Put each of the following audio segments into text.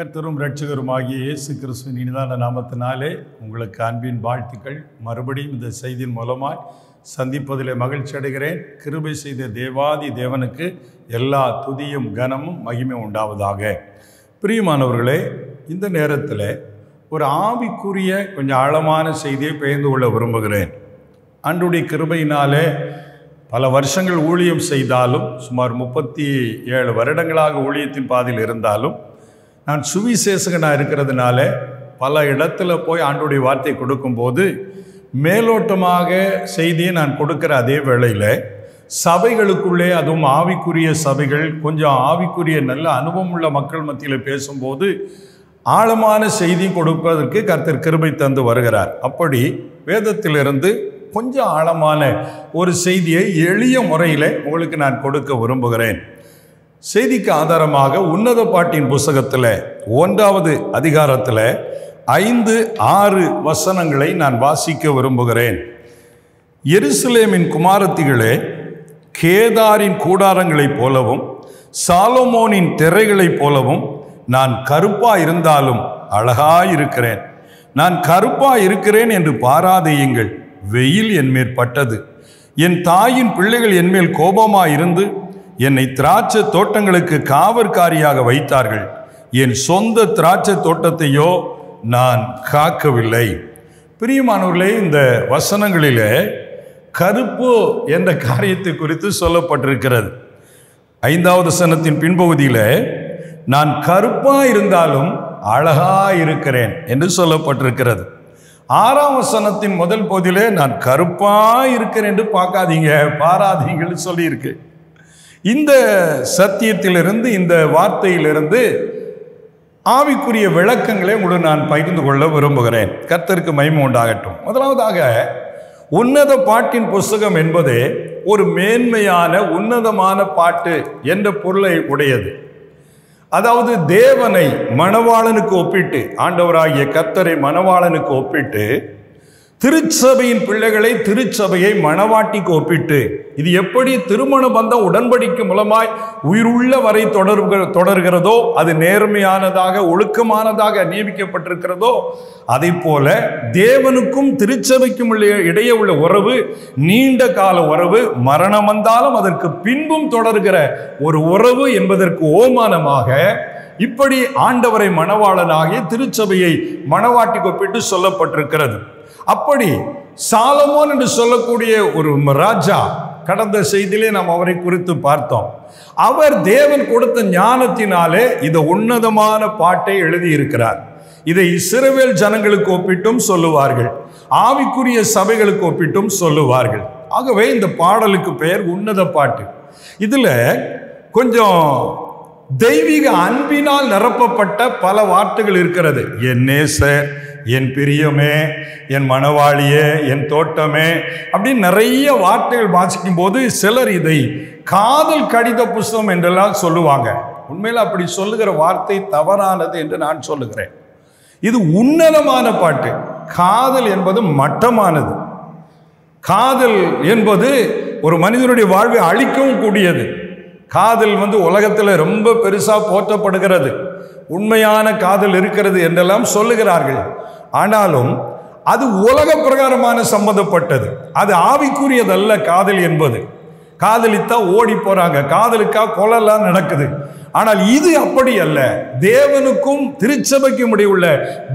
கர்த்தரும் இரட்சகருமாகிய இயேசு கிறிஸ்துவின் இனிதான நாமத்தினாலே உங்களுக்கு அன்பின் வாழ்த்துக்கள். மறுபடியும் இந்த செய்தியின் மூலமாய் சந்திப்பதில் மகிழ்ச்சி அடைகிறேன். கிருபை செய்த தேவாதி தேவனுக்கு எல்லா துதியும் கனமும் மகிமை உண்டாவதாக. பிரியமானவர்களே, இந்த நேரத்தில் ஒரு ஆவிக்குரிய கொஞ்சம் ஆழமான செய்தியை பகிர்ந்து கொள்ள விரும்புகிறேன். ஆண்டவருடைய கிருபையினாலே பல வருஷங்கள் ஊழியம் செய்தாலும், சுமார் 37 வருடங்களாக ஊழியத்தின் பாதையில் இருந்தாலும், நான் சுவிசேஷகனாக இருக்கிறதுனால பல இடத்துல போய் ஆண்டவருடைய வார்த்தை கொடுக்கும்போது மேலோட்டமாக செய்தியை நான் கொடுக்கிற அதே வேளையில் சபைகளுக்குள்ளே, அதுவும் ஆவிக்குரிய சபைகள், கொஞ்சம் ஆவிக்குரிய நல்ல அனுபவம் உள்ள மக்கள் மத்தியில் பேசும்போது ஆழமான செய்தி கொடுப்பதற்கு கர்த்தர் கிருபை தந்து வருகிறார். அப்படி வேதத்திலிருந்து கொஞ்சம் ஆழமான ஒரு செய்தியை எளிய முறையில் உங்களுக்கு நான் கொடுக்க விரும்புகிறேன். செய்திக்கு ஆதாரமாக உன்னத பாட்டின் புஸ்தகத்தில் 1வது அதிகாரத்தில் 5-6 வசனங்களை நான் வாசிக்க விரும்புகிறேன். எருசலேமின் குமாரத்திகளே, கேதாரின் கூடாரங்களைப் போலவும் சாலமோனின் திரைகளைப் போலவும் நான் கருப்பா இருந்தாலும் அழகாயிருக்கிறேன். நான் கருப்பா இருக்கிறேன் என்று பாராதேயுங்கள். வெயில் என்மேல் பட்டது. என் தாயின் பிள்ளைகள் என்மேல் கோபமாயிருந்து என்னை திராட்சை தோட்டங்களுக்கு காவற்காரியாக வைத்தார்கள். என் சொந்த திராட்சை தோட்டத்தையோ நான் காக்கவில்லை. பிரியமானவர்களே, இந்த வசனங்களிலே கருப்பு என்ற காரியத்தை குறித்து சொல்லப்பட்டிருக்கிறது. 5வது வசனத்தின் பின்பகுதியில் நான் கருப்பா இருந்தாலும் அழகா இருக்கிறேன் என்று சொல்லப்பட்டிருக்கிறது. 6ஆம் வசனத்தின் முதல் பகுதியிலே நான் கருப்பா இருக்கிறேன் என்று பார்க்காதீங்க, பாராதீங்கன்னு சொல்லியிருக்கு. இந்த சத்தியத்திலிருந்து, இந்த வார்த்தையிலிருந்து ஆவிக்குரிய விளக்கங்களை உங்களுக்கு நான் பகிர்ந்து கொள்ள விரும்புகிறேன். கர்த்தருக்கு மகிமை உண்டாகட்டும். முதலாவதாக, உன்னத பாட்டின் புஸ்தகம் என்பது ஒரு மேன்மையான உன்னதமான பாட்டு என்ற பொருளை உடையது. அதாவது தேவனை மணவாளனுக்கு ஒப்பிட்டு, ஆண்டவராகிய கர்த்தரை மணவாளனுக்கு ஒப்பிட்டு, திருச்சபையின் பிள்ளைகளை திருச்சபையை மணவாட்டிக்கு ஒப்பிட்டு, இது எப்படி திருமண பந்தம் உடன்படிக்கை மூலமாய் உயிருள்ள வரை தொடர்கிறதோ, அது நேர்மையானதாக ஒழுக்கமானதாக நியமிக்கப்பட்டிருக்கிறதோ, அதை போல தேவனுக்கும் திருச்சபைக்கும் இடையே உள்ள உறவு நீண்ட கால உறவு, மரணம் வந்தாலும் அதற்கு பின்பும் தொடர்கிற ஒரு உறவு என்பதற்கு ஓமானமாக இப்படி ஆண்டவரை மணவாளனாகிய திருச்சபையை மணவாட்டிக்கு ஒப்பிட்டு சொல்லப்பட்டிருக்கிறது. அப்படி சாலமோன் என்று சொல்லக்கூடிய ஒரு ராஜா, கடந்த செய்தியிலே நாம் அவரை குறித்து பார்த்தோம். அவர் தேவன் கொடுத்த ஞானத்தினாலே இந்த உன்னதமான பாட்டை எழுதியிருக்கிறார். இதை இஸ்ரவேல் ஜனங்களுக்கு ஒப்பிட்டும் சொல்லுவார்கள், ஆவிக்குரிய சபைகளுக்கு ஒப்பிட்டும் சொல்லுவார்கள். ஆகவே இந்த பாடலுக்கு பெயர் உன்னத பாட்டு. இதுல கொஞ்சம் தெய்வீக அன்பினால் நிரப்பப்பட்ட பல வார்த்தைகள் இருக்கிறது. என் நேசர், என் பிரியமே, என் மணவாளியே, என் தோட்டமே, அப்படின்னு நிறைய வார்த்தைகள் வாசிக்கும் போது சிலர் இதை காதல் கடித புஸ்தகம் என்றெல்லாம் சொல்லுவாங்க. உண்மையில் அப்படி சொல்லுகிற வார்த்தை தவறானது என்று நான் சொல்லுகிறேன். இது உன்னதமான பாட்டு. காதல் என்பது மட்டமானது. காதல் என்பது ஒரு மனிதனுடைய வாழ்வை அழிக்கவும் கூடியது. காதல் உலகத்தில் ரொம்ப பெருசா போற்றப்படுகிறது. உண்மையான காதல் இருக்கிறது என்றெல்லாம் சொல்லுகிறார்கள். ஆனாலும் அது உலக பிரகாரமான சம்பந்தப்பட்டது. அது ஆவிக்குரியதல்ல. காதல் என்பது, காதலித்தா ஓடி போறாங்க, காதலுக்கா கொலைலாம் நடக்குது. ஆனால் இது அப்படி அல்ல. தேவனுக்கும் திருச்சபைக்கும் இடையே உள்ள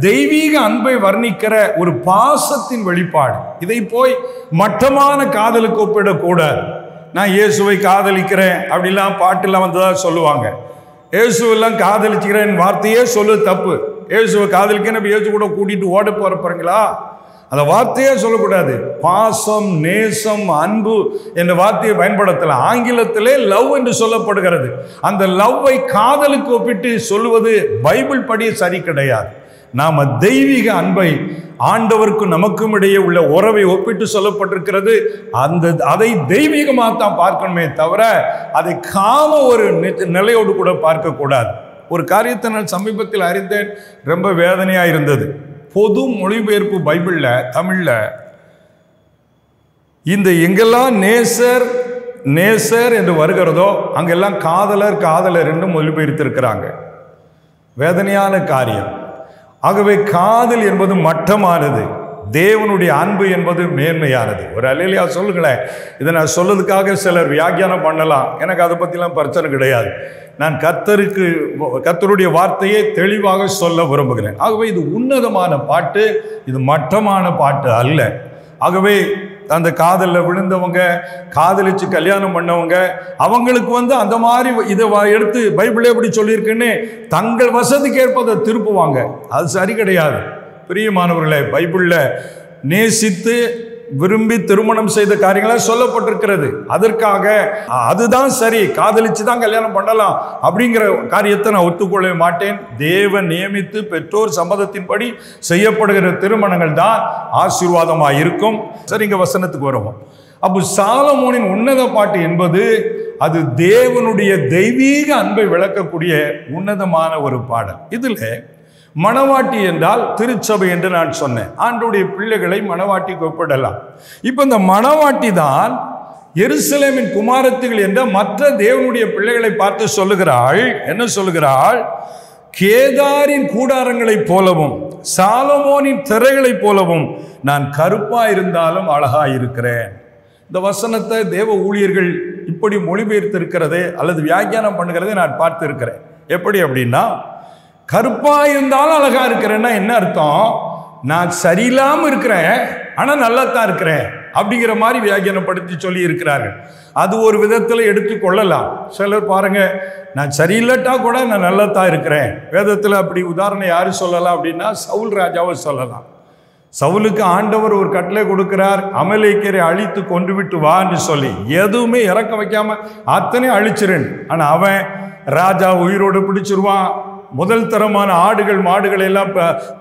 தெய்வீக அன்பை வர்ணிக்கிற ஒரு பாசத்தின் வெளிப்பாடு. இதை போய் மட்டமான காதலுக்கு ஒப்பிடக்கூடாது. நான் இயேசுவை காதலிக்கிறேன் அப்படிலாம் பாட்டுலாம் வந்ததா சொல்லுவாங்க. இயேசுவெல்லாம் காதலிச்சுக்கிறேன் வார்த்தையே சொல்லு தப்பு. இயேசுவை காதலிக்க இயேசு கூட கூட்டிட்டு ஓட போறீங்களா? அந்த வார்த்தையே சொல்லக்கூடாது. பாசம், நேசம், அன்பு என்ற வார்த்தையை பயன்படுத்தலாம். ஆங்கிலத்திலே லவ் என்று சொல்லப்படுகிறது. அந்த லவ்வை காதலுக்கு ஒப்பிட்டு சொல்லுவது பைபிள் படி சரி கிடையாது. நாம தெய்வீக அன்பை, ஆண்டவருக்கும் நமக்கும் இடையே உள்ள உறவை ஒப்பிட்டு சொல்லப்பட்டிருக்கிறது. அதை தெய்வீகமாக தான் பார்க்கணுமே தவிர அதை காம ஒரு நிலையோடு கூட பார்க்க கூடாது. ஒரு காரியத்தை நான் சமீபத்தில் அறிந்தேன், ரொம்ப வேதனையா இருந்தது. பொது மொழிபெயர்ப்பு பைபிள்ல, தமிழ்ல இந்த எங்கெல்லாம் நேசர் நேசர் என்று வருகிறதோ அங்கெல்லாம் காதலர் காதலர் என்று மொழிபெயர்த்திருக்கிறாங்க. வேதனையான காரியம். ஆகவே காதல் என்பது மட்டமானது, தேவனுடைய அன்பு என்பது மேன்மையானது. ஒரு அல்லேலூயா சொல்லுங்களேன். இதை நான் சொல்லதுக்காக சிலர் வியாக்கியானம் பண்ணலாம், எனக்கு அதை பற்றிலாம் பிரச்சனை கிடையாது. நான் கர்த்தருடைய வார்த்தையை தெளிவாக சொல்ல விரும்புகிறேன். ஆகவே இது உன்னதமான பாட்டு, இது மட்டமான பாட்டு அல்ல. ஆகவே அந்த காதலில் விழுந்தவங்க, காதலிச்சு கல்யாணம் பண்ணவங்க, அவங்களுக்கு அந்த மாதிரி இதை எடுத்து பைபிளே எப்படி சொல்லியிருக்குன்னு தங்கள் வசதிக்கு ஏற்பதை திருப்புவாங்க. அது சரி கிடையாது. பிரியமானவர்களே, பைபிளில் நேசித்து விரும்பி திருமணம் செய்த காரியங்களாக சொல்லப்பட்டிருக்கிறது. அதற்காக அதுதான் சரி, காதலிச்சு தான் கல்யாணம் பண்ணலாம் அப்படிங்கிற காரியத்தை நான் ஒத்துக்கொள்ள மாட்டேன். தேவன் நியமித்து பெற்றோர் சம்மதத்தின்படி செய்யப்படுகிற திருமணங்கள் தான் ஆசீர்வாதமாக இருக்கும். சரி, இங்க வசனத்துக்கு வருவோம். அப்போ சாலமோனின் உன்னத பாட்டு என்பது அது தேவனுடைய தெய்வீக அன்பை விளக்கக்கூடிய உன்னதமான ஒரு பாடல். இதுல மணவாட்டி என்றால் திருச்சபை என்று நான் சொன்னேன். ஆண்டவருடைய பிள்ளைகளை மணவாட்டிக்கு ஒப்பிடலாம். இப்ப இந்த மணவாட்டி தான் எருசலேமின் குமாரத்திகள் என்ற மற்ற தேவனுடைய பிள்ளைகளை பார்த்து சொல்லுகிறாள். என்ன சொல்லுகிறாள்? கேதாரின் கூடாரங்களைப் போலவும் சாலமோனின் திரைகளைப் போலவும் நான் கருப்பா இருந்தாலும் அழகா இருக்கிறேன். இந்த வசனத்தை தேவ ஊழியர்கள் இப்படி மொழிபெயர்த்திருக்கிறதே அல்லது வியாக்கியானம் பண்ணுகிறதே நான் பார்த்து இருக்கிறேன். எப்படி அப்படின்னா, கருப்பா இருந்தாலும் அழகா இருக்கிறேன்னா என்ன அர்த்தம்? நான் சரியில்லாம இருக்கிறேன் ஆனா நல்லா தான் இருக்கிறேன் அப்படிங்கிற மாதிரி வியாக்கியானப்படுத்தி சொல்லி இருக்கிறார்கள். அது ஒரு விதத்துல எடுத்துக்கொள்ளலாம். சிலர் பாருங்க, நான் சரியில்லட்டா கூட நான் நல்லா தான் இருக்கிறேன். வேதத்துல அப்படி உதாரணம் யாரு சொல்லலாம் அப்படின்னா, சவுல் ராஜாவை சொல்லலாம். சவுலுக்கு ஆண்டவர் ஒரு கட்டளை கொடுக்கிறார், அமலேக்கியரை அழித்து கொண்டு விட்டு வா என்று சொல்லி. எதுவுமே இறக்க வைக்காம அத்தனை அழிச்சிருன்னு. ஆனா அவன் ராஜா உயிரோடு பிடிச்சிருவான். முதல் தரமான ஆடுகள் மாடுகளை எல்லாம்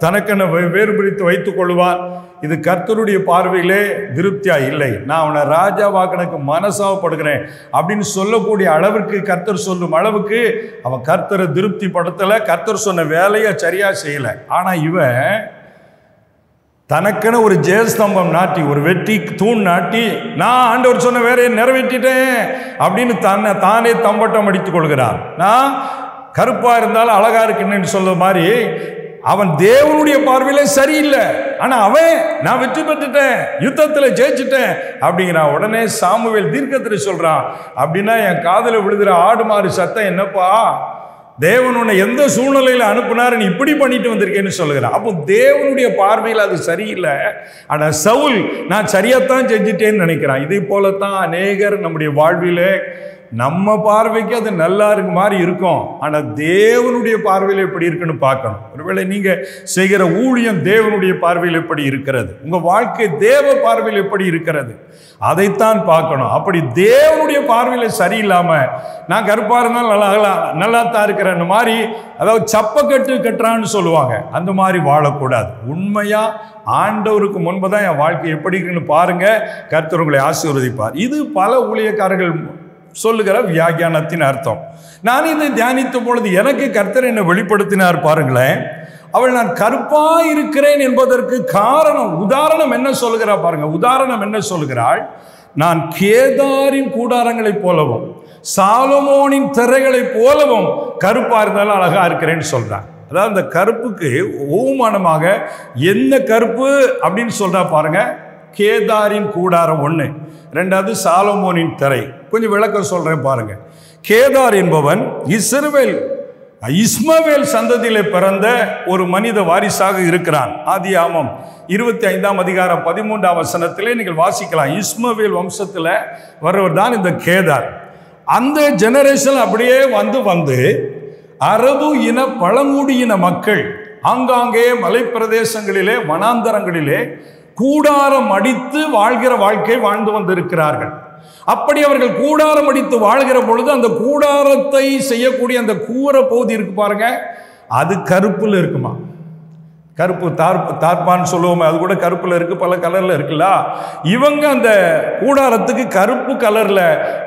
தனக்கென வேறுபிடித்து வைத்துக் கொள்வான். இது கர்த்தருடைய பார்வையிலே திருப்தியா இல்லை. நான் அவனை ராஜாவாக்கனுக்கு மனசாவப்படுகிறேன் அப்படின்னு சொல்லக்கூடிய அளவிற்கு, கர்த்தர் சொல்லும் அளவுக்கு அவன் கர்த்தரை திருப்தி படுத்தலை. கர்த்தர் சொன்ன வேலையை சரியா செய்யலை. ஆனா இவன் தனக்கென ஒரு ஜெயஸ்தம்பம் நாட்டி, ஒரு வெற்றி தூண் நாட்டி, நான் ஆண்டவர் சொன்ன வேலையை நிறைவேற்றிட்டேன் அப்படின்னு தானே தம்பட்டம் அடித்துக் கொள்கிறான். நான் கருப்பா இருந்தாலும் அழகா இருக்குன்னு சொல்ற மாதிரி அவன் தேவனுடைய பார்வையில சரியில்லை. ஆனா அவன் நான் வெற்றி பெற்றுட்டேன், யுத்தத்துல ஜெயிச்சுட்டேன் அப்படிங்கிறான். உடனே சாமுவேல் தீர்க்கதரிசி சொல்றான், அப்படின்னா என் காதுல விழுகிற ஆடு மாறு சத்தம் என்னப்பா, தேவன் உன்னை எந்த சூழ்நிலையில அனுப்புனாரு, நீ இப்படி பண்ணிட்டு வந்திருக்கேன்னு சொல்லுகிறான். அப்போ தேவனுடைய பார்வையில் அது சரியில்லை. ஆனா சவுல் நான் சரியாத்தான் செஞ்சுட்டேன்னு நினைக்கிறான். இதே போலத்தான் அநேகர் நம்முடைய வாழ்விலே நம்ம பார்வைக்கு அது நல்லா இருக்கு மாதிரி இருக்கும். ஆனா தேவனுடைய பார்வையில் எப்படி இருக்குன்னு பார்க்கணும். ஒருவேளை நீங்க செய்கிற ஊழியம் தேவனுடைய பார்வையில் எப்படி இருக்கிறது, உங்க வாழ்க்கை தேவ பார்வையில் எப்படி இருக்கிறது, அதைத்தான் பார்க்கணும். அப்படி தேவனுடைய பார்வையில் சரியில்லாம நான் கருப்பா இருந்தாலும் நல்லா தான் இருக்கிறேன் மாதிரி, அதாவது சப்பக்கட்டு கட்டுறான்னு சொல்லுவாங்க, அந்த மாதிரி வாழக்கூடாது. உண்மையா ஆண்டவருக்கு முன்பதான் என் வாழ்க்கை எப்படி இருக்குன்னு பாருங்க, கர்த்தர் உங்களை ஆசீர்வதிப்பார். இது பல ஊழியக்காரர்கள் சொல்லுகிற வியாக்கியானத்தின் அர்த்தம். நான் இதை தியானித்த பொழுது எனக்கு கர்த்தர் என்னை வெளிப்படுத்தினார். பாருங்களேன், அவள் நான் கருப்பா இருக்கிறேன் என்பதற்கு காரணம், உதாரணம் என்ன சொல்லுகிறாள் பாருங்க. உதாரணம் என்ன சொல்லுகிறாள்? நான் கேதாரின் கூடாரங்களைப் போலவும் சாலமோனின் திரைகளைப் போலவும் கருப்பா இருந்தாலும் அழகா இருக்கிறேன்னு சொல்றான். அதாவது அந்த கருப்புக்கு ஓமானமாக என்ன கருப்பு அப்படின்னு சொல்றா பாருங்க. கேதாரின் கூடாரம் ஒண்ணு, ரெண்டாவது சாலமோனின் திரை. கொஞ்சம் விளக்கம் சொல்றேன் பாருங்க. கேதார் என்பவன் இஸ்மவேல் சந்ததியிலே பிறந்த ஒரு மனித வாரிசாக இருக்கிறான். ஆதியாகமம் 25ஆம் அதிகாரம் 13ஆம் வசனத்திலே நீங்கள் வாசிக்கலாம். இஸ்மவேல் வம்சத்தில் வர்றவர் தான் இந்த கேதார். அந்த ஜெனரேஷன் அப்படியே வந்து அரபு இன பழங்குடியின மக்கள் ஆங்காங்கே மலைப்பிரதேசங்களிலே வனாந்தரங்களிலே கூடாரம் அடித்து வாழ்கிற வாழ்க்கை வாழ்ந்து வந்திருக்கிறார்கள். அப்படி அவர்கள் கூடாரம் அடித்து வாழ்கிற பொழுது அந்த கூடாரத்தை செய்யக்கூடிய அந்த கூரை பகுதி இருக்கு பாருங்க, அது கருப்புல இருக்குமா. கருப்பு தார்பான்னு சொல்லுவோமே, அது கூட கருப்புல இருக்கு, பல கலர்ல இருக்குல்ல. இவங்க அந்த கூடாரத்துக்கு கருப்பு கலர்ல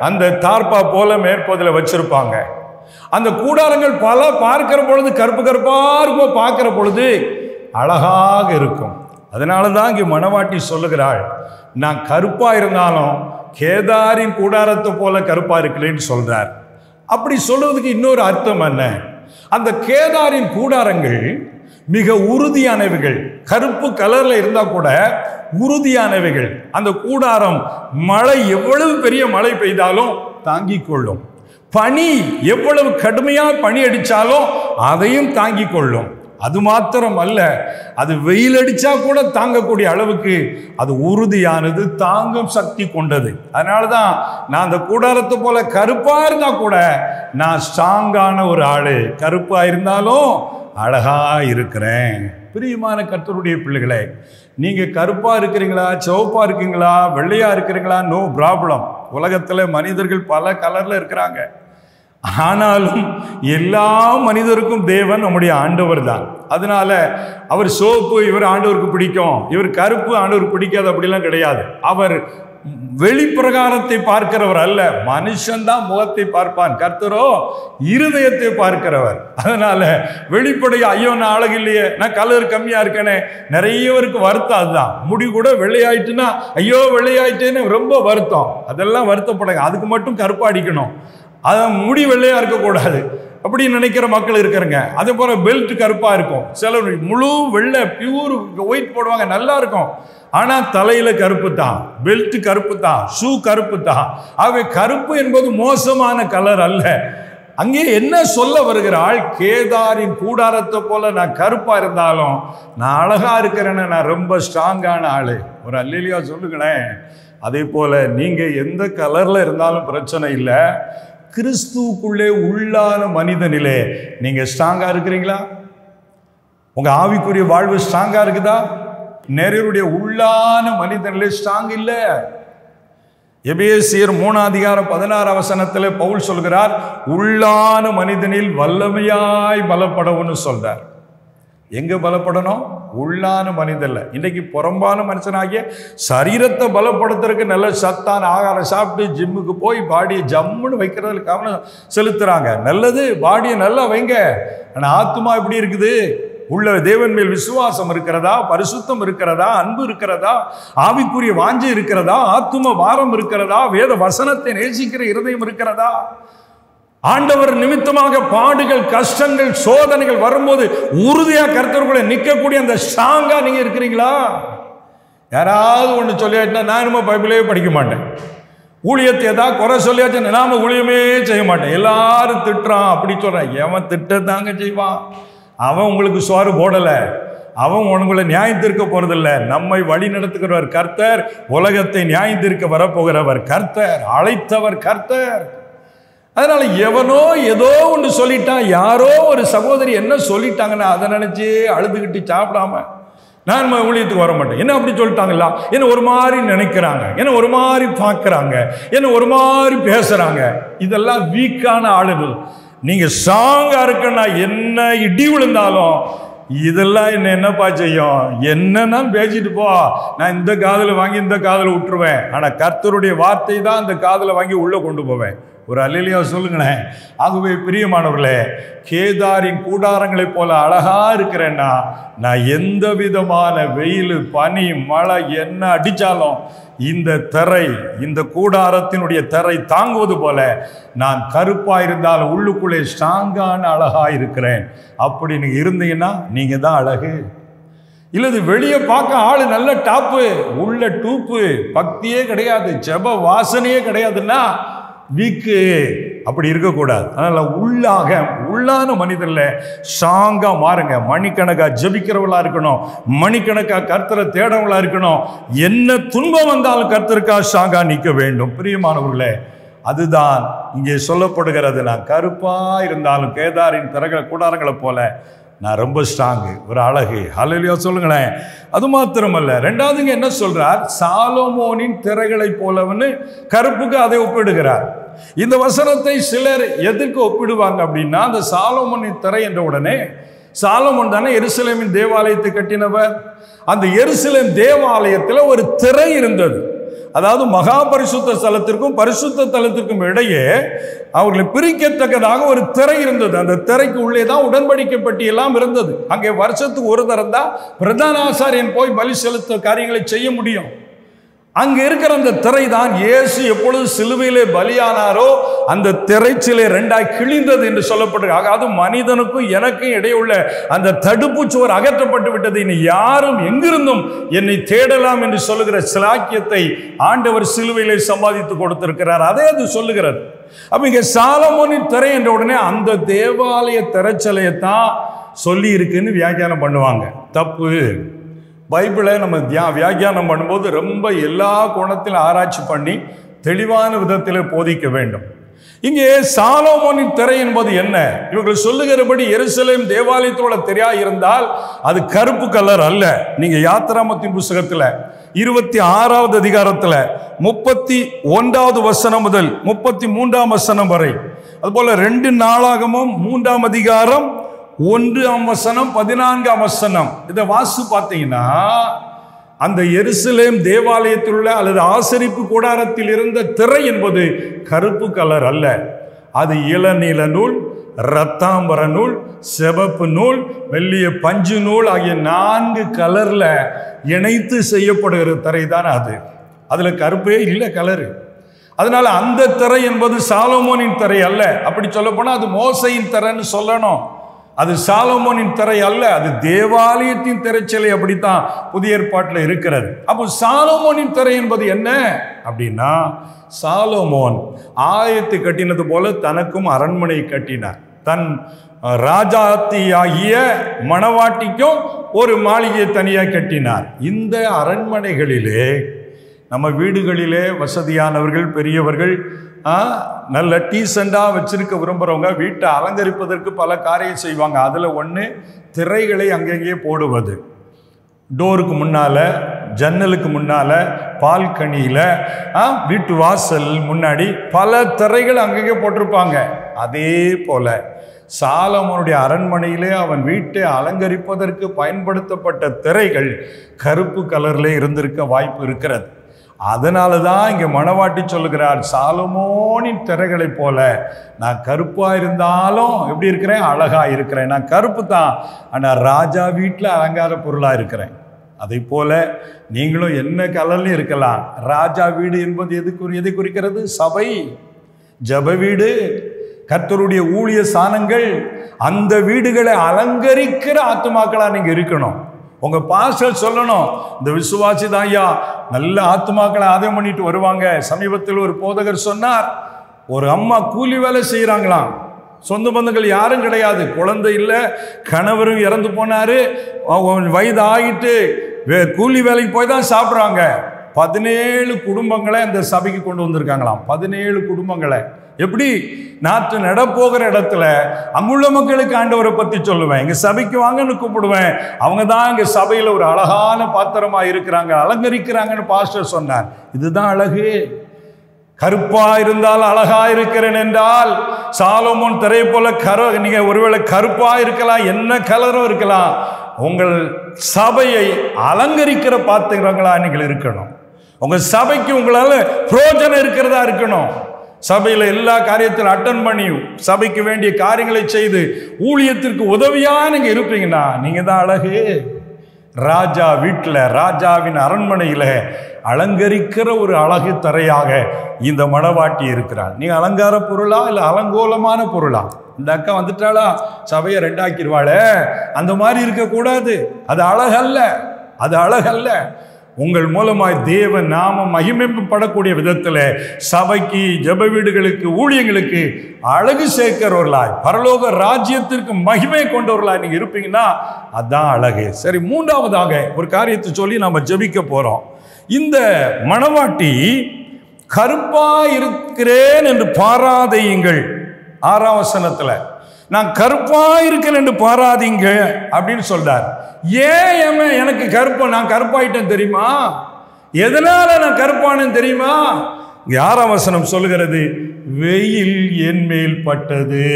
அந்த தார்பா போல மேற்பதில் வச்சிருப்பாங்க. அந்த கூடாரங்கள் பல பார்க்கிற பொழுது கருப்பு கருப்பா இருக்கும், பார்க்கிற பொழுது அழகாக இருக்கும். அதனாலதான் இங்கே மணவாட்டி சொல்லுகிறாள், நான் கருப்பா இருந்தாலும் கேதாரின் கூடாரத்தை போல கருப்பா இருக்கிறேன்னு சொல்றார். அப்படி சொல்றதுக்கு இன்னொரு அர்த்தம் என்ன, அந்த கேதாரின் கூடாரங்கள் மிக உறுதியானவைகள். கருப்பு கலர்ல இருந்தா கூட உறுதியானவைகள். அந்த கூடாரம் மழை எவ்வளவு பெரிய மழை பெய்தாலும் தாங்கிக் கொள்ளும். பனி எவ்வளவு கடுமையா பனி அடிச்சாலும் அதையும் தாங்கிக் கொள்ளும். அது மாத்திரம் அல்ல, அது வெயில் அடிச்சா கூட தாங்கக்கூடிய அளவுக்கு அது உறுதியானது, தாங்கும் சக்தி கொண்டது. அதனாலதான் நான் அந்த கூடாரத்தை போல கருப்பா இருந்தா கூட நான் ஸ்ட்ராங்கான ஒரு ஆளு, கருப்பா இருந்தாலும் அழகா இருக்கிறேன். பிரியமான கர்த்தருடைய பிள்ளைகளே, நீங்க கருப்பா இருக்கிறீங்களா, சிவப்பா இருக்கீங்களா, வெள்ளையா இருக்கிறீங்களா, நோ ப்ராப்ளம். உலகத்துல மனிதர்கள் பல கலர்ல இருக்கிறாங்க. ஆனாலும் எல்லா மனிதருக்கும் தேவன் நம்முடைய ஆண்டவர் தான். அதனால அவர் சிவப்பு இவர் ஆண்டவருக்கு பிடிக்கும், இவர் கருப்பு ஆண்டவருக்கு பிடிக்காது, அப்படிலாம் கிடையாது. அவர் வெளிப்பிரகாரத்தை பார்க்கிறவர் அல்ல, மனுஷன்தான் முகத்தை பார்ப்பான், கர்த்தரோ இருதயத்தை பார்க்கிறவர். அதனால வெளிப்படைய ஐயோ நான் அழகு இல்லையே, நான் கலர் கம்மியா இருக்கேனே, நிறைய பேருக்கு வருத்தம். அதுதான், முடி கூட வெள்ளையாயிட்டுன்னா ஐயோ வெள்ளையாயிட்டேன்னு ரொம்ப வருத்தம். அதெல்லாம் வருத்தப்படுங்க, அதுக்கு மட்டும் கருப்பா அடிக்கணும், அதான் முடி வெள்ளையா இருக்கக்கூடாது அப்படின்னு நினைக்கிற மக்கள் இருக்கிறாங்க. அதே போல பெல்ட் கருப்பா இருக்கும், சிலர் முழு வெள்ளை பியூர் ஒயிட் போடுவாங்க, நல்லா இருக்கும். ஆனா தலையில கருப்பு தான், பெல்ட் கருப்பு தான், ஷூ கருப்பு தான். ஆகவே கருப்பு என்பது மோசமான கலர் அல்ல. அங்கே என்ன சொல்ல வருகிறாள், கேதாரின் கூடாரத்தை போல நான் கருப்பா இருந்தாலும் நான் அழகா இருக்கிறேன்னு, நான் ரொம்ப ஸ்ட்ராங்கான ஆளு. ஒரு அல்லேலூயா சொல்லுங்களேன். அதே போல நீங்க எந்த கலர்ல இருந்தாலும் பிரச்சனை இல்லை, கிறிஸ்துவுக்குள்ளே உள்ளான மனிதனிலே நீங்க ஸ்ட்ராங்கா இருக்கிறீங்களா? உங்க ஆவிக்குரிய வாழ்வு ஸ்ட்ராங்கா இருக்குதா? நிறைய உள்ளான மனிதனிலே ஸ்ட்ராங் இல்ல. எபேசியர் 3:16 பவுல் சொல்கிறார், உள்ளான மனிதனில் வல்லமையாய் பலப்படவும்னு சொல்றார். எங்க பலப்படணும்? உள்ளான மனிதன்ல. இன்னைக்கு புறம்பான மனுஷனாகிய சரீரத்தை பலப்படுத்துறதுக்கு நல்ல சத்தான ஆகாரம் சாப்பிட்டு ஜிம்முக்கு போய் பாடியை ஜம்முன்னு வைக்கிறதுல கவனம் செலுத்துறாங்க. நல்லது, பாடியை நல்லா வைங்க. ஆனா ஆத்துமா எப்படி இருக்குது? உள்ள தேவன் மேல் விசுவாசம் இருக்கிறதா, பரிசுத்தம் இருக்கிறதா, அன்பு இருக்கிறதா, ஆவிக்குரிய வாஞ்சை இருக்கிறதா, ஆத்தும வாரம் இருக்கிறதா, வேத வசனத்தை நேசிக்கிற இருதயம் இருக்கிறதா? ஆண்டவர் நிமித்தமாக பாடுகள், கஷ்டங்கள், சோதனைகள் வரும்போது உறுதியா கர்த்தருக்குள்ள நிற்கக்கூடிய அந்த ஸ்ட்ராங்கா நீங்க இருக்கிறீங்களா? யாராவது ஒண்ணு சொல்லியாச்சுன்னா நான் நம்ம பைபிளே படிக்க மாட்டேன், ஊழியத்தை ஏதாவது குறை சொல்லியாச்சு நாம ஊழியமே செய்ய மாட்டேன், எல்லாரும் திட்டுறான் அப்படி சொல்றான். எவன் திட்டத்தாங்க செய்வான்? அவன் உங்களுக்கு சோறு போடல, அவன் உங்களை நியாயம் தீர்க்க போறதில்லை. நம்மை வழி நடத்துகிறவர் கர்த்தர், உலகத்தை நியாயம் தீர்க்க வரப்போகிறவர் கர்த்தர், அழைத்தவர் கர்த்தர். அதனால எவனோ ஏதோ ஒன்று சொல்லிட்டான், யாரோ ஒரு சகோதரி என்ன சொல்லிட்டாங்கன்னா அதை நினைச்சு அழுதுகிட்டு சாப்பிடாம நான் ஊழியத்துக்கு வர மாட்டேன். என்ன அப்படி சொல்லிட்டாங்களா, என்ன ஒரு மாதிரி நினைக்கிறாங்க, என்ன ஒரு மாதிரி பார்க்கறாங்க, என்ன ஒரு மாதிரி பேசுறாங்க, இதெல்லாம் வீக்கான ஆளுகள். நீங்க ஸ்ட்ராங்கா இருக்கன்னா என்ன இடி விழுந்தாலும் இதெல்லாம் என்னப்பா செய்யும், என்னன்னா பேசிட்டு போ, நான் இந்த காதுல வாங்கி இந்த காதுல விட்டுருவேன். ஆனா கர்த்தருடைய வார்த்தை தான் இந்த காதுல வாங்கி உள்ள கொண்டு போவேன். ஒரு அல்லேலூயா சொல்லுங்களேன். ஆகவே பிரியமானவர்களே, கேதாரின் கூடாரங்களை போல அழகா இருக்கிறேன்னா நான் எந்த விதமான வெயில், பனி, மழை என்ன அடிச்சாலும் இந்த திரை, இந்த கூடாரத்தினுடைய திரை தாங்குவது போல நான் கருப்பா இருந்தாலும் உள்ளுக்குள்ளே ஸ்ட்ராங்கான அழகா இருக்கிறேன். அப்படி நீங்க இருந்தீங்கன்னா நீங்க தான் அழகு. இல்லது வெளியே பார்க்க ஆளு நல்ல டாப்பு, உள்ள டூப்பு, பக்தியே கிடையாது, ஜெப வாசனையே கிடையாதுன்னா வீக்கு. அப்படி இருக்கக்கூடாது. அதனால உள்ளான மனிதர்ல ஸ்ட்ராங்கா மாறுங்க. மணிக்கணக்கா ஜெபிக்கிறவளா இருக்கணும், மணிக்கணக்கா கர்த்தரை தேடவளா இருக்கணும். என்ன துன்பம் வந்தாலும் கர்த்தருக்கா ஸ்ட்ராங்கா நிற்க வேண்டும். பிரியமானவர்களே, அதுதான் இங்கே சொல்லப்படுகிறது. நான் கருப்பா இருந்தாலும் கேதாரின் கூடாரங்களை போல நான் ரொம்ப ஸ்ட்ராங்கு, ஒரு அழகு. ஹல்லேலூயா சொல்லுங்களேன். அது மாத்திரமல்ல, ரெண்டாவதுங்க என்ன சொல்றார்? சாலமோனின் திரைகளை போலவன்னு கருப்புக்கு அதை ஒப்பிடுகிறார். இந்த வசனத்தை சிலர் எதற்கு ஒப்பிடுவாங்க அப்படின்னா, அந்த சாலமோனின் திரை என்ற உடனே சாலமோன் தானே எருசலேமின் தேவாலயத்தை கட்டினவர். அந்த எருசலேம் தேவாலயத்தில் ஒரு திரை இருந்தது. அதாவது மகா பரிசுத்த ஸ்தலத்திற்கும் பரிசுத்த தலத்திற்கும் இடையே அவர்களை பிரிக்கத்தக்கதாக ஒரு திரை இருந்தது. அந்த திரைக்கு உள்ளே தான் உடன்படிக்கை பெட்டி எல்லாம் இருந்தது. அங்கே வருஷத்துக்கு ஒரு தரம் தான் பிரதான ஆசாரியன் போய் பலி செலுத்த காரியங்களை செய்ய முடியும். அங்கே இருக்கிற அந்த திரை தான் இயேசு எப்பொழுது சிலுவையிலே பலியானாரோ அந்த திரைச்சிலை ரெண்டாய் கிழிந்தது என்று சொல்லப்பட்டிருக்கு. அது மனிதனுக்கும் எனக்கும் இடையுள்ள அந்த தடுப்பு சுவர் அகற்றப்பட்டு விட்டது. இனி யாரும் எங்கிருந்தும் என்னை தேடலாம் என்று சொல்லுகிற சிலாக்கியத்தை ஆண்டவர் சிலுவையிலே சம்பாதித்து கொடுத்திருக்கிறார். அதே அது சொல்லுகிறது. அப்ப இங்க சாலமோனின் திரை என்ற உடனே அந்த தேவாலய திரைச்சலையத்தான் சொல்லி இருக்குன்னு வியாக்கியானம் பண்ணுவாங்க. தப்பு. பைபிளை நம்ம வியாக்கியானம் பண்ணும்போது ரொம்ப எல்லா கோணத்திலும் ஆராய்ச்சி பண்ணி தெளிவான விதத்தில் போதிக்க வேண்டும். இங்கே சாலமோனின் திரை என்பது என்ன? இவர்கள் சொல்லுகிறபடி எருசலேம் தேவாலயத்தோட திரையா இருந்தால் அது கருப்பு கலர் அல்ல. நீங்க யாத்திராமத்தின் புஸ்தகத்தில் 26வது அதிகாரத்தில் 31வது வசனம் முதல் 33ஆம் வசனம் வரை, அதுபோல 2 நாளாகமும் 3ஆம் அதிகாரம் 1ஆம் வசனம் 14ஆம் வசனம் இதை வாசி பார்த்தீங்கன்னா, அந்த எருசலேம் தேவாலயத்தில் உள்ள அல்லது ஆசரிப்பு கூடாரத்தில் இருந்த திரை என்பது கருப்பு கலர் அல்ல. அது இளநீல நூல், இரத்தாம்பர நூல், சிவப்பு நூல், மெல்லிய பஞ்சு நூல் ஆகிய 4 கலர்ல இணைத்து செய்யப்படுகிற திரை தான் அது. அதுல கருப்பே இல்லை, கலரு. அதனால அந்த திரை என்பது சாலமோனின் திரை அல்ல. அப்படி சொல்ல போனா அது மோசையின் திரைன்னு சொல்லணும். அது சாலமோனின் திரை அல்ல, அது தேவாலயத்தின் திரைச்சலை. அப்படித்தான் புதிய ஏற்பாட்டில் இருக்கிறது. அப்போ சாலமோனின் திரை என்பது என்ன அப்படின்னா, சாலமோன் ஆலயத்தை கட்டினது போல தனக்கும் அரண்மனை கட்டினார். தன் ராஜாத்தியாகிய மணவாட்டிக்கும் ஒரு மாளிகையை தனியாக கட்டினார். இந்த அரண்மனைகளிலே நம்ம வீடுகளிலே வசதியானவர்கள், பெரியவர்கள், நல்ல டீசெண்டாக வச்சிருக்க விரும்புகிறவங்க வீட்டை அலங்கரிப்பதற்கு பல காரியம் செய்வாங்க. அதில் ஒன்று திரைகளை அங்கங்கே போடுவது. டோருக்கு முன்னால், ஜன்னலுக்கு முன்னால், பால்கனியில், வீட்டு வாசல் முன்னாடி பல திரைகள் அங்கங்கே போட்டிருப்பாங்க. அதே போல சாலமோனுடைய அரண்மனையிலே அவன் வீட்டை அலங்கரிப்பதற்கு பயன்படுத்தப்பட்ட திரைகள் கருப்பு கலரில் இருந்திருக்க வாய்ப்பு இருக்கிறது. அதனால தான் இங்கே மணவாட்டி சொல்லுகிறார், சாலமோனின் திரைகளைப் போல நான் கருப்பாக இருந்தாலும் எப்படி இருக்கிறேன்? அழகாக இருக்கிறேன். நான் கருப்பு தான், ஆனால் ராஜா வீட்டில் அலங்கார பொருளாக இருக்கிறேன். அதை போல நீங்களும் என்ன கலர்லையும் இருக்கலாம். ராஜா வீடு என்பது எதை குறிக்கிறது? சபை, ஜப வீடு, கர்த்தருடைய ஊழிய ஸ்தானங்கள். அந்த வீடுகளை அலங்கரிக்கிற ஆத்துமாக்களா நீங்க இருக்கணும். உங்க பாஸ்டர் சொல்லணும், இந்த விசுவாசி தான் ஐயா நல்ல ஆத்துமாக்களை ஆதாயம் பண்ணிட்டு வருவாங்க. சமீபத்தில் ஒரு போதகர் சொன்னார், ஒரு அம்மா கூலி வேலை செய்யறாங்களாம். சொந்த பந்தங்கள் யாரும் கிடையாது, குழந்தை இல்லை, கணவரும் இறந்து போனாரு, வயது ஆகிட்டு கூலி வேலைக்கு போய் தான் சாப்பிட்றாங்க. 17 குடும்பங்களை அந்த சபைக்கு கொண்டு வந்திருக்காங்களாம். 17 குடும்பங்களை. எப்படி? நாற்று நடப்போகிற இடத்துல அங்குள்ள மக்களுக்கு ஆண்டவரை பற்றி சொல்லுவேன், எங்க சபைக்கு வாங்கன்னு கூப்பிடுவேன். அவங்க தான் எங்க சபையில் ஒரு அழகான பாத்திரமா இருக்கிறாங்க, அலங்கரிக்கிறாங்கன்னு பாஸ்டர் சொன்னார். இதுதான் அழகு. கருப்பா இருந்தால் அழகா இருக்கிறேன் என்றால் சாலமோன் திரை போல நீங்க ஒருவேளை கருப்பா இருக்கலாம், என்ன கலரும் இருக்கலாம். உங்கள் சபையை அலங்கரிக்கிற பாத்திரங்களா நீங்கள் இருக்கணும். உங்க சபைக்கு உங்களால பிரயோஜனம் இருக்கிறதா இருக்கணும். சபையில் எல்லா காரியத்திலும் அட்டன் பண்ணி சபைக்கு வேண்டிய காரியங்களை செய்து ஊழியத்திற்கு உதவியா நீங்க இருப்பீங்கன்னா நீங்க தான் அழகு. ராஜா வீட்டில், ராஜாவின் அரண்மனையில அலங்கரிக்கிற ஒரு அழகு தரையாக இந்த மணவாட்டி இருக்கிறாள். நீங்க அலங்கார பொருளா இல்லை அலங்கோலமான பொருளா? இந்த அக்கா வந்துட்டாளா சபையை ரெண்டாக்கிடுவாளே, அந்த மாதிரி இருக்கக்கூடாது. அது அழகல்ல, அது அழகல்ல. உங்கள் மூலமாய் தேவன் நாம மகிமைப்படக்கூடிய விதத்தில் சபைக்கு, ஜப வீடுகளுக்கு, ஊழியங்களுக்கு அழகு சேர்க்கிறவர்களாய், பரலோக ராஜ்யத்திற்கு மகிமை கொண்டவர்களாய் நீங்க இருப்பீங்கன்னா அதான் அழகு. சரி, மூன்றாவதாக ஒரு காரியத்தை சொல்லி நாம ஜபிக்க போறோம். இந்த மணவாட்டி கருப்பா இருக்கிறேன் என்று பாராதையுங்கள். 6ஆம் வசனத்துல நான் கருப்பா இருக்கேன் என்று பாராதீங்க அப்படின்னு சொல்றார். ஏன் எனக்கு கருப்பா, நான் கருப்பாயிட்டேன் தெரியுமா? எதனால நான் கருப்பானேன்னு தெரியுமா? 6ஆம் வசனம் சொல்லுகிறது, வெயில் என் மேல் பட்டது.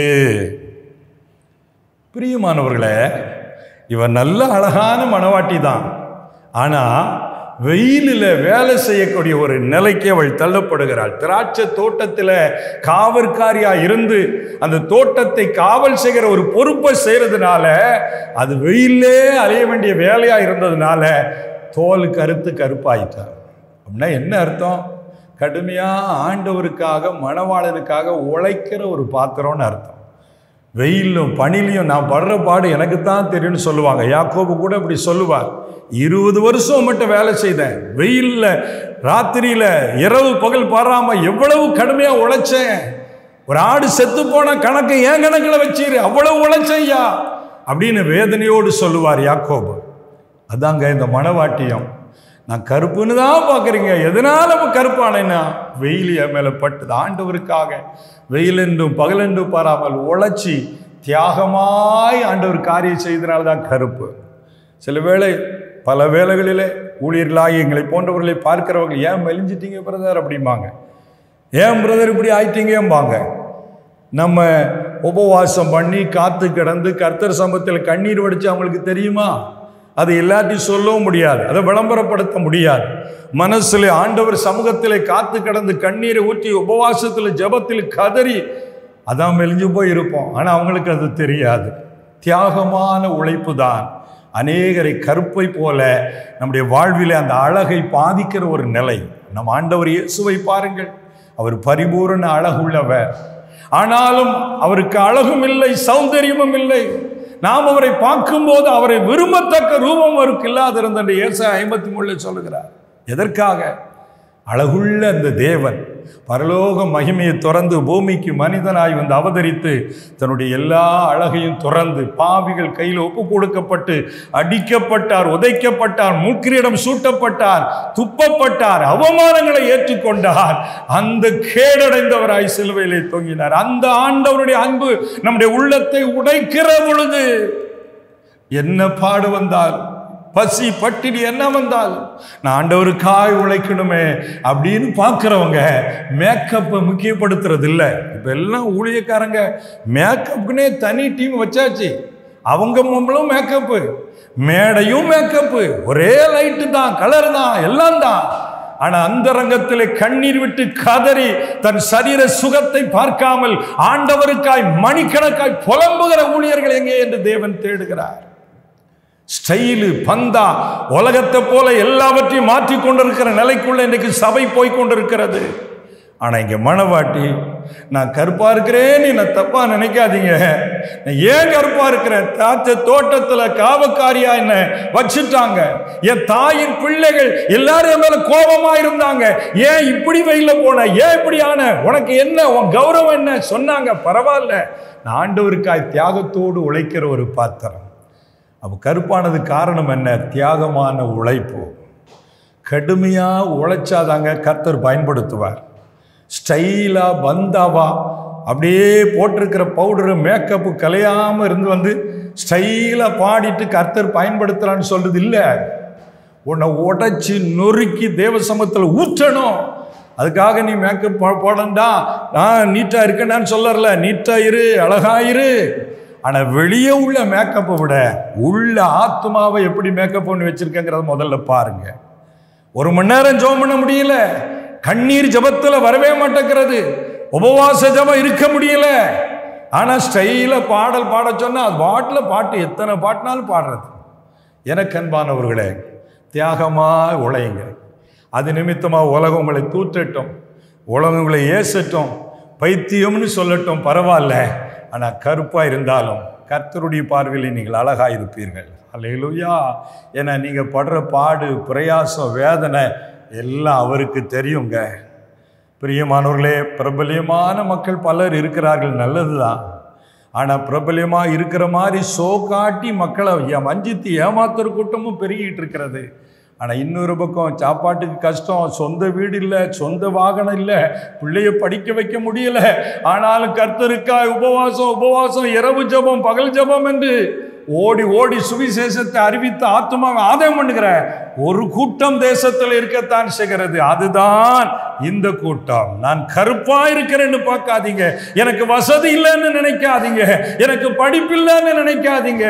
பிரியமானவர்களே, இவன் நல்ல அழகான மணவாட்டி தான். ஆனா வெயிலில் வேலை செய்யக்கூடிய ஒரு நிலைக்கு அவள் தள்ளப்படுகிறாள். திராட்சை தோட்டத்தில் காவற்காரியா இருந்து அந்த தோட்டத்தை காவல் செய்கிற ஒரு பொறுப்பை செய்யறதுனால, அது வெயிலே அலைய வேண்டிய வேலையா இருந்ததுனால தோல் கருப்பாயிட்டார். அப்படின்னா என்ன அர்த்தம்? கடுமையா ஆண்டவருக்காக மணவாளனுக்காக உழைக்கிற ஒரு பாத்திரம்னு அர்த்தம். வெயிலும் பனிலையும் நான் படுற பாடு எனக்கு தான் தெரியும்னு சொல்லுவாங்க. யாக்கோபு கூட இப்படி சொல்லுவார், 20 வருஷம் மட்டும் வேலை செய்தேன், வெயில்ல ராத்திரியில இரவு பகல் பாராம எவ்வளவு கடுமையா உழைச்சேன். ஒரு ஆடு செத்து போன கணக்கு ஏன் கணக்கில் வச்சிரு, அவ்வளவு உழைச்சையா அப்படின்னு வேதனையோடு சொல்லுவார் யாக்கோபு. அதாங்க இந்த மணவாட்டியம். நான் கருப்புன்னு தான் பார்க்குறீங்க, எதனால கருப்பானேன்னா வெயில் என் மேலே பட்டது. ஆண்டவருக்காக வெயிலென்றும் பகலென்றும் பாராமல் உழைச்சி தியாகமாய் ஆண்டவர் காரியம் செய்தனால்தான் கருப்பு. சில வேளை பல வேளைகளிலே ஊழியர்களாகி எங்களை போன்றவர்களை பார்க்கிறவர்கள், ஏன் மெலிஞ்சிட்டீங்க பிரதர் அப்படிம்பாங்க, ஏன் பிரதர் இப்படி ஆயிட்டீங்கம்பாங்க. நம்ம உபவாசம் பண்ணி காத்து கிடந்து கர்த்தர் சமூகத்தில் கண்ணீர் வடித்து அவங்களுக்கு தெரியுமா? அது எல்லாத்தையும் சொல்லவும் முடியாது, அதை விளம்பரப்படுத்த முடியாது. மனசுல ஆண்டவர் சமூகத்தில் காத்து கிடந்து கண்ணீரை ஊற்றி உபவாசத்தில் ஜபத்தில் கதறி அதான் மெலிஞ்சு போய் இருப்போம். ஆனால் அவங்களுக்கு அது தெரியாது. தியாகமான உழைப்பு தான் அநேகரை கருப்பை போல நம்முடைய வாழ்வில் அந்த அழகை பாதிக்கிற ஒரு நிலை. நம் ஆண்டவர் இயேசுவை பாருங்கள், அவர் பரிபூரண அழகுள்ளவர். ஆனாலும் அவருக்கு அழகும் இல்லை, சௌந்தரியமும் இல்லை. நாம் அவரை பார்க்கும்போது அவரை விரும்பத்தக்க ரூபம் அவருக்கு இல்லாதிருந்த ஏசாயா 53 சொல்லுகிறார். எதற்காக? அழகுள்ள அந்த தேவன் பரலோக மகிமையை துறந்து பூமிக்கு மனிதனாய் வந்து அவதரித்து தன்னுடைய எல்லா அழகையும் துறந்து பாவிகள் கையில் ஒப்பு கொடுக்கப்பட்டு அடிக்கப்பட்டார், உதைக்கப்பட்டார், மூக்கிரியிடம் சூட்டப்பட்டார், துப்பப்பட்டார், அவமானங்களை ஏற்றுக்கொண்டார். அந்த கேடடைந்தவராய் சிலுவையிலே தொங்கினார். அந்த ஆண்டவருடைய அன்பு நம்முடைய உள்ளத்தை உடைக்கிற பொழுது என்ன பாடு வந்தால், பசி பட்டினி என்ன வந்தாலும் நான் ஆண்டவருக்காய் உழைக்கணுமே அப்படின்னு பார்க்குறவங்க மேக்கப்பை முக்கியப்படுத்துறது இல்லை. இப்போ எல்லாம் ஊழியக்காரங்க மேக்கப்புக்குன்னே தனி டீம் வச்சாச்சு. அவங்க மும்பளும் மேக்கப்பு, மேடையும் மேக்கப்பு, ஒரே லைட்டு தான், கலர் தான், எல்லாம் தான். ஆனால் அந்த ரங்கத்தில் கண்ணீர் விட்டு கதறி தன் சரீர சுகத்தை பார்க்காமல் ஆண்டவருக்காய் மணிக்கணக்காய் புலம்புகிற ஊழியர்கள் எங்கே என்று தேவன் தேடுகிறார். ஸ்டைலு பந்தா உலகத்தை போல எல்லாவற்றையும் மாற்றி கொண்டிருக்கிற நிலைக்குள்ள இன்னைக்கு சபை போய்கொண்டிருக்கிறது. ஆனா இங்க மணவாட்டி, நான் கருப்பா இருக்கிறேன்னு என்ன தப்பா நினைக்காதீங்க. நான் ஏன் கருப்பா இருக்கிறேன்? தாத்த தோட்டத்துல காவக்காரியா என்ன வச்சுட்டாங்க. என் தாயின் பிள்ளைகள் எல்லாரும் என் மேல கோபமா இருந்தாங்க. ஏன் இப்படி வெயில போன, ஏன் இப்படி ஆன, உனக்கு என்ன, உன் கௌரவம் என்ன சொன்னாங்க. பரவாயில்ல, நான் ஆண்டவருக்காய் தியாகத்தோடு உழைக்கிற ஒரு பாத்திரம். அப்போ கருப்பானது காரணம் என்ன? தியாகமான உழைப்பு. கடுமையாக உழைச்சாதாங்க கர்த்தர் பயன்படுத்துவார். ஸ்டைலா பந்தாவா அப்படியே போட்டிருக்கிற பவுடரு மேக்கப்பு கலையாமல் இருந்து வந்து ஸ்டைலாக பாடிட்டு கர்த்தர் பயன்படுத்துகிறான்னு சொல்றது இல்லை. உன்னை உடைச்சி நொறுக்கி தேவ சமூகத்தில் ஊற்றணும். அதுக்காக நீ மேக்கப் போடண்டா, நான் நீட்டாக இருக்கேன்னு சொல்லல. நீட்டாக இரு, அழகாயிரு. ஆனால் வெளியே உள்ள மேக்கப்பை விட உள்ள ஆத்மாவை எப்படி மேக்கப் பண்ணி வச்சிருக்கேங்கிறத முதல்ல பாருங்க. 1 மணி நேரம் ஜெபம் பண்ண முடியல, கண்ணீர் ஜபத்தில் வரவே மாட்டேங்கிறது, உபவாச ஜபம் இருக்க முடியல. ஆனால் ஸ்டைல பாடல் பாட சொன்னால் அது பாட்டில் பாட்டு எத்தனை பாட்டினாலும் பாடுறது. எனக்கு அன்பானவர்களே, தியாகமாக உழையுங்க. அது நிமித்தமாக உலகம் உங்களை தூற்றட்டும், உலகம் உங்களை ஏசட்டும், பைத்தியம்னு சொல்லட்டும், பரவாயில்ல. ஆனால் கருப்பாக இருந்தாலும் கர்த்தருடைய பார்வையில் நீங்கள் அழகாக இருப்பீர்கள். அல்லேலூயா. ஏன்னா நீங்கள் படுற பாடு, பிரயாசம், வேதனை எல்லாம் அவருக்கு தெரியுங்க. பிரியமானவர்களே, பிரபல்யமான மக்கள் பலர் இருக்கிறார்கள், நல்லது தான். ஆனால் பிரபல்யமாக இருக்கிற மாதிரி சோ காட்டி மக்களை வஞ்சித்து ஏமாத்துற கூட்டமும் பெருகிட்டு இருக்கிறது. ஆனால் இன்னொரு பக்கம் சாப்பாட்டுக்கு கஷ்டம், சொந்த வீடு இல்லை, சொந்த வாகனம் இல்லை, பிள்ளைய படிக்க வைக்க முடியலை. ஆனாலும் கர்த்தருக்காய் உபவாசம், இரவு ஜெபம், பகல் ஜெபம் என்று ஓடி ஓடி சுவிசேஷத்தை அறிவித்து ஆத்துமாவை ஆதாயம் பண்ணுகிற ஒரு கூட்டம் தேசத்தில் இருக்கத்தான் செய்கிறது. அதுதான் இந்த கூட்டம். நான் கருப்பா இருக்கிறேன்னு பார்க்காதீங்க, எனக்கு வசதி இல்லைன்னு நினைக்காதீங்க, எனக்கு படிப்பு இல்லைன்னு நினைக்காதீங்க.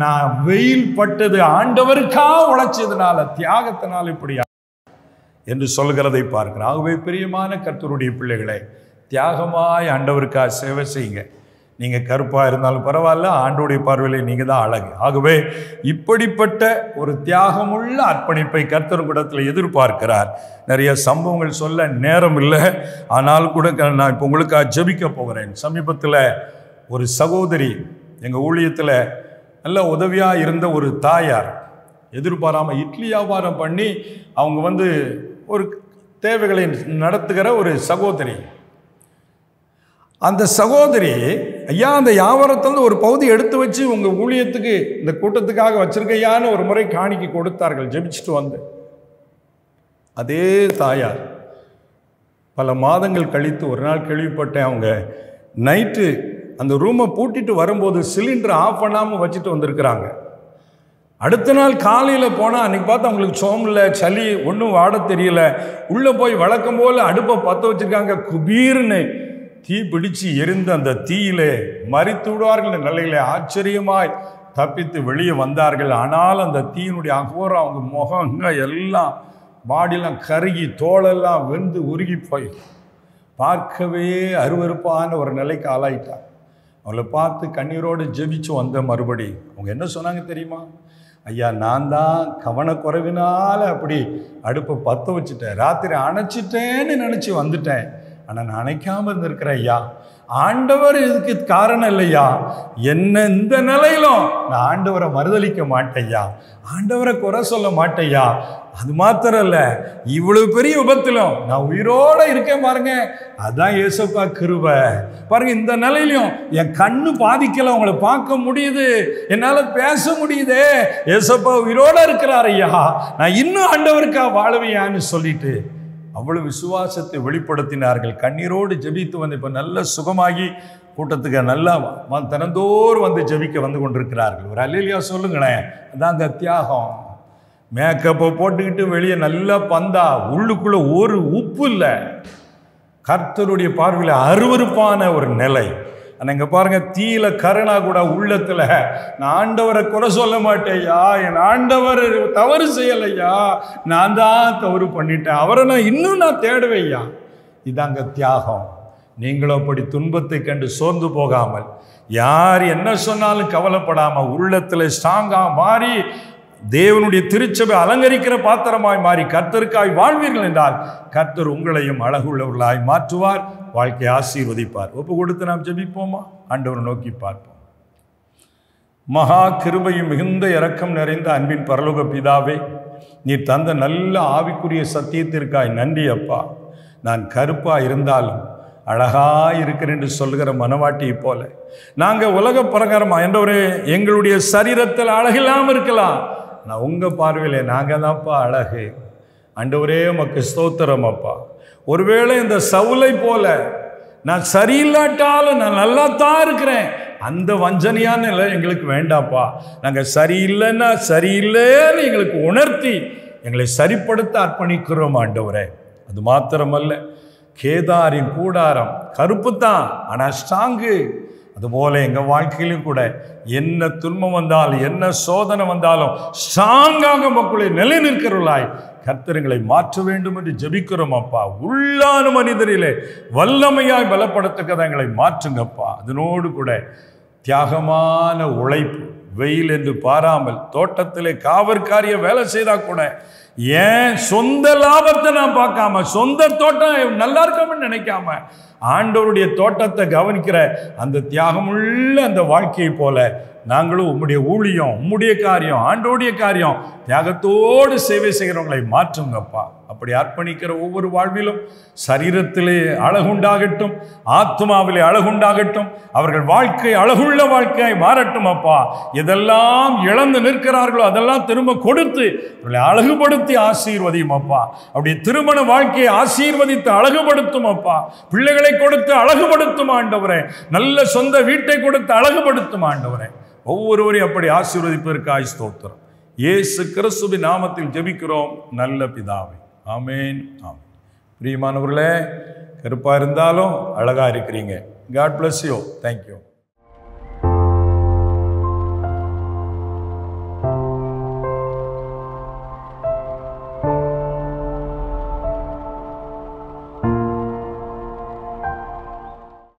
நான் வெயில் பட்டது ஆண்டவருக்கா உழைச்சதுனால, தியாகத்தினால் இப்படி என்று சொல்கிறதை பார்க்கிறேன். ஆகவே பிரியமான கர்த்தருடைய பிள்ளைகளை, தியாகமாய் ஆண்டவருக்கா சேவை செய்யுங்க. நீங்கள் கருப்பாக இருந்தாலும் பரவாயில்ல, ஆண்டோடைய பார்வையில் நீங்கள் தான் அழகு. ஆகவே இப்படிப்பட்ட ஒரு தியாகமுள்ள அர்ப்பணிப்பை கர்த்தர் கூடத்தில் எதிர்பார்க்கிறார். நிறைய சம்பவங்கள் சொல்ல நேரம் இல்லை, ஆனால் கூட நான் இப்போ உங்களுக்காக ஜெபிக்க போகிறேன். சமீபத்தில் ஒரு சகோதரி எங்கள் ஊழியத்தில் நல்ல உதவியாக இருந்த ஒரு தாயார், எதிர்பாராமல் இட்லி வியாபாரம் பண்ணி அவங்க ஒரு தேவைகளை நடத்துகிற ஒரு சகோதரி. அந்த சகோதரி, ஐயா அந்த வியாபாரத்திலிருந்து ஒரு பகுதி எடுத்து வச்சு உங்கள் ஊழியத்துக்கு இந்த கூட்டத்துக்காக வச்சிருக்கையான்னு ஒரு முறை காணிக்கை கொடுத்தார்கள். ஜெபிச்சுட்டு வந்து அதே தாயார் பல மாதங்கள் கழித்து ஒரு நாள் கேள்விப்பட்டேன், அவங்க நைட்டு அந்த ரூமை பூட்டிட்டு வரும்போது சிலிண்டர் ஆஃப் பண்ணாமல் வச்சுட்டு வந்திருக்கிறாங்க. அடுத்த நாள் காலையில் போனால் அன்றைக்கி பார்த்தா அவங்களுக்கு சோமில்லை, சளி, ஒன்றும் வாட தெரியல. உள்ளே போய் வழக்கம் போல் அடுப்பை பற்ற வச்சுருக்காங்க. குபீர்னு தீ பிடிச்சு எரிந்து அந்த தீயிலே மரித்து விடுவார்கள் நிலையிலே ஆச்சரியமாய் தப்பித்து வெளியே வந்தார்கள். ஆனால் அந்த தீயினுடைய அகோரம் அவங்க முகங்க எல்லாம் பாடியெல்லாம் கருகி தோளெல்லாம் வெந்து உருகி போய் பார்க்கவே அருவருப்பான ஒரு நிலைக்கு ஆளாயிட்டாங்க. அவங்கள பார்த்து கண்ணீரோடு ஜெபிச்சு வந்த மறுபடி அவங்க என்ன சொன்னாங்க தெரியுமா? ஐயா நான் தான் கவனக்குறைவினால அப்படி அடுப்பை பற்ற வச்சுட்டேன், ராத்திரி அணைச்சிட்டேன்னு நினச்சி வந்துட்டேன். ஆனால் நான் அணைக்காமல் இருந்திருக்கிறேன் ஐயா, ஆண்டவர் இதுக்கு காரணம் இல்லையா, என்ன இந்த நிலையிலும் நான் ஆண்டவரை மறுதளிக்க மாட்டேயா, ஆண்டவரை குறை சொல்ல மாட்டேயா. அது மாத்திரம் இல்லை, இவ்வளவு பெரிய விபத்திலும் நான் உயிரோட இருக்கேன் பாருங்க, அதான் ஏசப்பா கிருபை பாருங்க. இந்த நிலையிலும் என் கண்ணு பாதிக்கல, உங்களை பார்க்க முடியுது, என்னால் பேச முடியுது, ஏசப்பா உயிரோட இருக்கிறார் ஐயா, நான் இன்னும் ஆண்டவருக்கா வாழவையான்னு சொல்லிட்டு அவ்வளவு விசுவாசத்தை வெளிப்படுத்தினார்கள். கண்ணீரோடு ஜெபித்து வந்து இப்போ நல்ல சுகமாகி கூட்டத்துக்கு நல்லா தினந்தோறும் வந்து ஜெபிக்க வந்து கொண்டிருக்கிறார்கள். ஒரு அல்லேலூயா சொல்லுங்களேன். அதாங்க தியாகம். மேக்கப்பை போட்டுக்கிட்டு வெளியே நல்லா பந்தா, உள்ளுக்குள்ள ஒரு உப்பு இல்லை. கர்த்தருடைய பார்வையில் அருவருப்பான ஒரு நிலை. ஆனால் இங்கே பாருங்க, தீயில கருணா கூட உள்ளத்தில் நான் ஆண்டவரை குறை சொல்ல மாட்டேயா, என் ஆண்டவர் தவறு செய்யலையா, நான் தான் தவறு பண்ணிட்டேன், அவரை நான் தேடுவேயா. இதாங்க தியாகம். நீங்களும் அப்படி துன்பத்தை கண்டு சோர்ந்து போகாமல், யார் என்ன சொன்னாலும் கவலைப்படாமல், உள்ளத்தில் ஸ்ட்ராங்காக மாறி தேவனுடைய திருச்சபை அலங்கரிக்கிற பாத்திரமாய் மாறி கர்த்தருக்காய் வாழ்வீர்கள் என்றால் கர்த்தர் உங்களையும் அழகுள்ளவர்களாய் மாற்றுவார், வாழ்க்கையை ஆசீர்வதிப்பார். ஒப்பு கொடுத்து நாம் ஜெபிப்போமா? ஆண்டவரை நோக்கி பார்ப்போம். மகா கிருபையும் மிகுந்த இரக்கம் நிறைந்த அன்பின் பரலோக பிதாவே, நீ தந்த நல்ல ஆவிக்குரிய சத்தியத்திற்காய் நன்றி அப்பா. நான் கருப்பா இருந்தாலும் அழகாய் இருக்கிறேன் என்று சொல்கிற மனவாட்டியை போல நாங்கள் உலக பிரகாரமா என்றவரே எங்களுடைய சரீரத்தில் அழகில்லாமல் இருக்கலாம், நான் உங்கள் பார்வையில் நாங்கள் தான்ப்பா அழகு. ஆண்டவரே உமக்கு ஸ்தோத்திரம் அப்பா. ஒருவேளை இந்த சவுலை போல நான் சரியில்லாட்டாலும் நான் நல்லா தான் இருக்கிறேன், அந்த வஞ்சனையான நிலை எங்களுக்கு வேண்டாப்பா. நாங்கள் சரியில்லைன்னா சரியில்லைன்னு எங்களுக்கு உணர்த்தி எங்களை சரிப்படுத்த அர்ப்பணிக்கிறோம் ஆண்டவரே. அது மாத்திரமல்ல, கேதாரின் கூடாரம் கருப்பு தான், ஆனால் ஸ்ட்ராங்கு. அதுபோல எங்கள் வாழ்க்கையிலும் கூட என்ன துன்பம் வந்தாலும் என்ன சோதனை வந்தாலும் ஸ்ட்ராங்காக மக்களை நிலை நிற்கிறவர்களாய் கர்த்தர்களை மாற்ற வேண்டும் என்று ஜெபிக்கிறோம் அப்பா. உள்ளான மனிதரிலே வல்லமையாய் பலப்படுத்தக்கதான் எங்களை மாற்றுங்கப்பா. அதனோடு கூட தியாகமான உழைப்பு, வெயில் என்று பாராமல் தோட்டத்திலே காவற்காரிய வேலை செய்தால் கூட ஏன் சொந்த லாபத்தை நான் பார்க்காம, சொந்த தோட்டம் நல்லா இருக்கணும்னு நினைக்காம, ஆண்டவருடைய தோட்டத்தை கவனிக்கிற அந்த தியாகமுள்ள அந்த வாழ்க்கையை போல நாங்களும் உம்முடைய ஊழியம், உம்முடைய காரியம், ஆண்டோடைய காரியம் தியாகத்தோடு சேவை செய்கிறவங்களை மாற்றுங்கப்பா. அப்படி அர்ப்பணிக்கிற ஒவ்வொரு வாழ்விலும் சரீரத்திலே அழகுண்டாகட்டும், ஆத்மாவிலே அழகுண்டாகட்டும், அவர்கள் வாழ்க்கை அழகுள்ள வாழ்க்கையாய் மாறட்டும் அப்பா. எதெல்லாம் இழந்து நிற்கிறார்களோ அதெல்லாம் திரும்ப கொடுத்து அவர்களை அழகுபடுத்தி ஆசீர்வதியும் அப்பா. அப்படியே திருமண வாழ்க்கையை ஆசீர்வதித்து அழகுபடுத்தும் அப்பா. பிள்ளைகளை கொடுத்து அழகுபடுத்தும் ஆண்டவரே. நல்ல சொந்த வீட்டை கொடுத்து அழகுபடுத்தும் ஆண்டவரே. ஒவ்வொருவரையும் அப்படி ஆசீர்வதிப்பதற்காய் ஸ்தோத்திரம். இயேசு கிறிஸ்துவின் நாமத்தில் ஜெபிக்கிறோம் நல்ல பிதாவே. ஆமேன். ஆமேன். பிரியமானவர்களே, கருப்பா இருந்தாலும் அழகா இருக்கிறீங்க. God bless you. Thank you.